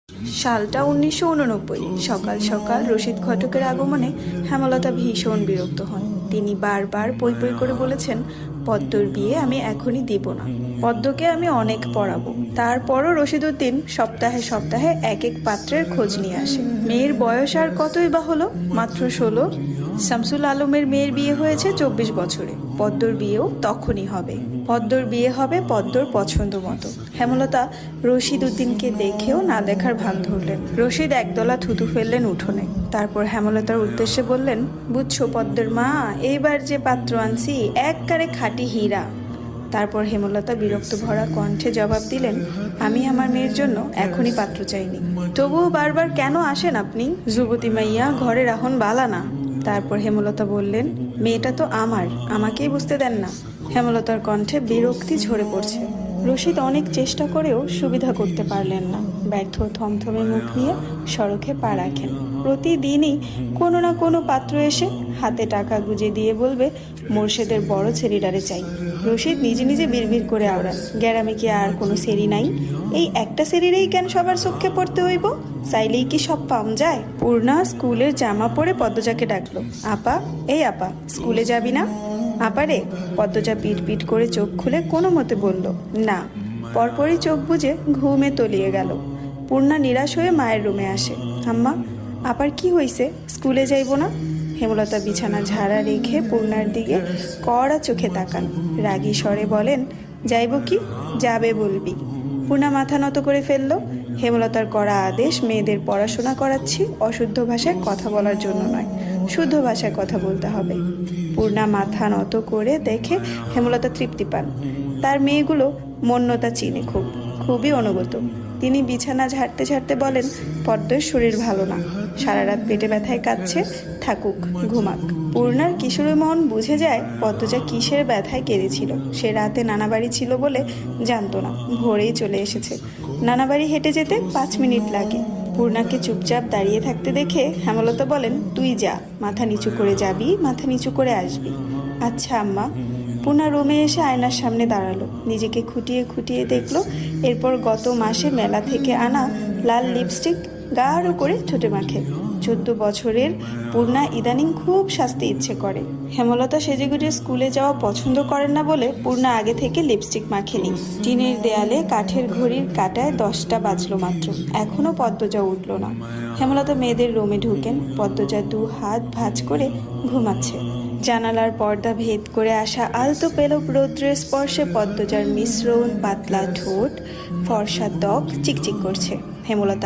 সালটা 1989। সকাল সকাল রশিদ ঘটকের আগমনে হেমলতা ভীষণ বিরক্ত হন। তিনি বারবার পই পই করে বলেছেন, পদ্মর বিয়ে আমি এখনই দিব না, পদ্মকে আমি অনেক পড়াবো। তারপরও রশিদ উদ্দিন সপ্তাহে সপ্তাহে এক এক পাত্রের খোঁজ নিয়ে আসে। মেয়ের বয়স আর কতই বা হলো, মাত্র 16। শামসুল আলমের মেয়ের বিয়ে হয়েছে 24 বছরে, পদ্মর বিয়েও তখনই হবে। পদ্মর বিয়ে হবে পদ্মর পছন্দ মতো। হেমলতা রশিদ উদ্দিনকে দেখেও না দেখার ভান ধরলেন। রশিদ একদলা থুতু ফেললেন উঠোনে। তারপর হেমলতার উদ্দেশ্যে বললেন, বুঝছো পদ্মের মা, এইবার যে পাত্র আনছি একবারে খাঁটি হীরা। তারপর হেমলতা বিরক্ত ভরা কণ্ঠে জবাব দিলেন, আমি আমার মেয়ের জন্য এখনই পাত্র চাইনি। তবুও বারবার কেন আসেন আপনি? যুবতী মাইয়া ঘরে রাখুন বালা না। তারপর হেমলতা বললেন, মেয়েটা তো আমার, আমাকেই বুঝতে দেন না। হেমলতার কণ্ঠে বিরক্তি ঝরে পড়ছে। রশিদ অনেক চেষ্টা করেও সুবিধা করতে পারলেন না। ব্যর্থ থমথমে মুখ নিয়ে সড়কে পা রাখেন। প্রতিদিনই কোনো না কোনো পাত্র এসে হাতে টাকা গুজে দিয়ে বলবে, মোর্শেদের বড় ছেড়িডারে চাই। রশিদ নিজে নিজে বিড়বিড় করে আওড়ান, গ্যারামে কি আর কোনো সেরি নাই? এই একটা সেরিরেই কেন সবার চোখে পড়তে হইব? চাইলেই কি সব পাম যায়? পূর্ণা স্কুলের জামা পরে পদ্মজাকে ডাকলো, আপা, এই আপা, স্কুলে যাবি না? আপারে। পদ্মজা পিট পিট করে চোখ খুলে কোনো মতে বলল, না। পরপরই চোখ বুজে ঘুমে তলিয়ে গেল। পূর্ণা নিরাশ হয়ে মায়ের রুমে আসে। আম্মা, আপার কি হইছে, স্কুলে যাইব না? হেমলতা বিছানা ঝাড়া রেখে পূর্ণার দিকে কড়া চোখে তাকান। রাগী স্বরে বলেন, যাইব কি, যাবে বলবি। পূর্ণা মাথা নত করে ফেলল। হেমলতার কড়া আদেশ, মেয়েদের পড়াশোনা করাচ্ছি, অশুদ্ধ ভাষায় কথা বলার জন্য নয়, শুদ্ধ ভাষায় কথা বলতে হবে। পূর্ণা মাথা নত করে দেখে হেমলতা তৃপ্তি পান। তার মেয়েগুলো মন্যতা চিনে খুবই অনুগত। তিনি বিছানা ঝাড়তে ঝাড়তে বলেন, পদ্মের শরীর ভালো না, সারা রাত পেটে ব্যথায় কাঁদছে, থাকুক, ঘুমাক। পূর্ণার কিশোরী মন বুঝে যায় পদ্মজা কিসের ব্যথায় কেঁদেছিল। সে রাতে নানাবাড়ি ছিল বলে জানতো না, ভোরেই চলে এসেছে। নানাবাড়ি হেঁটে যেতে 5 মিনিট লাগে। পূর্ণাকে চুপচাপ দাঁড়িয়ে থাকতে দেখে হেমলতা বলেন, তুই যা, মাথা নিচু করে যাবি, মাথা নিচু করে আসবি। আচ্ছা আম্মা। পূর্ণা রুমে এসে আয়নার সামনে দাঁড়ালো, নিজেকে খুঁটিয়ে খুঁটিয়ে দেখলো। এরপর গত মাসে মেলা থেকে আনা লাল লিপস্টিক গাঢ় করে ঠোঁটে মাখে। 14 বছরের পূর্ণা ইদানিং খুব সাজতে ইচ্ছে করে। হেমলতা সেজেগুজে স্কুলে যাওয়া পছন্দ করেন না বলে পূর্ণা আগে থেকে লিপস্টিক মাখেনি। টিনের দেয়ালে কাঠের ঘড়ির কাঁটায় 10টা বাজলো মাত্র, এখনো পদ্মজা উঠল না। হেমলতা মেয়েদের রুমে ঢুকেন। পদ্মজা 2 হাত ভাঁজ করে ঘুমাচ্ছে। জানালার পর্দা ভেদ করে আসা আলতো পেলব রৌদ্রের স্পর্শে পদ্মজার মিশ্রণ, পাতলা ঠোঁট, ফর্সা ত্বক চিকচিক করছে। হেমলতা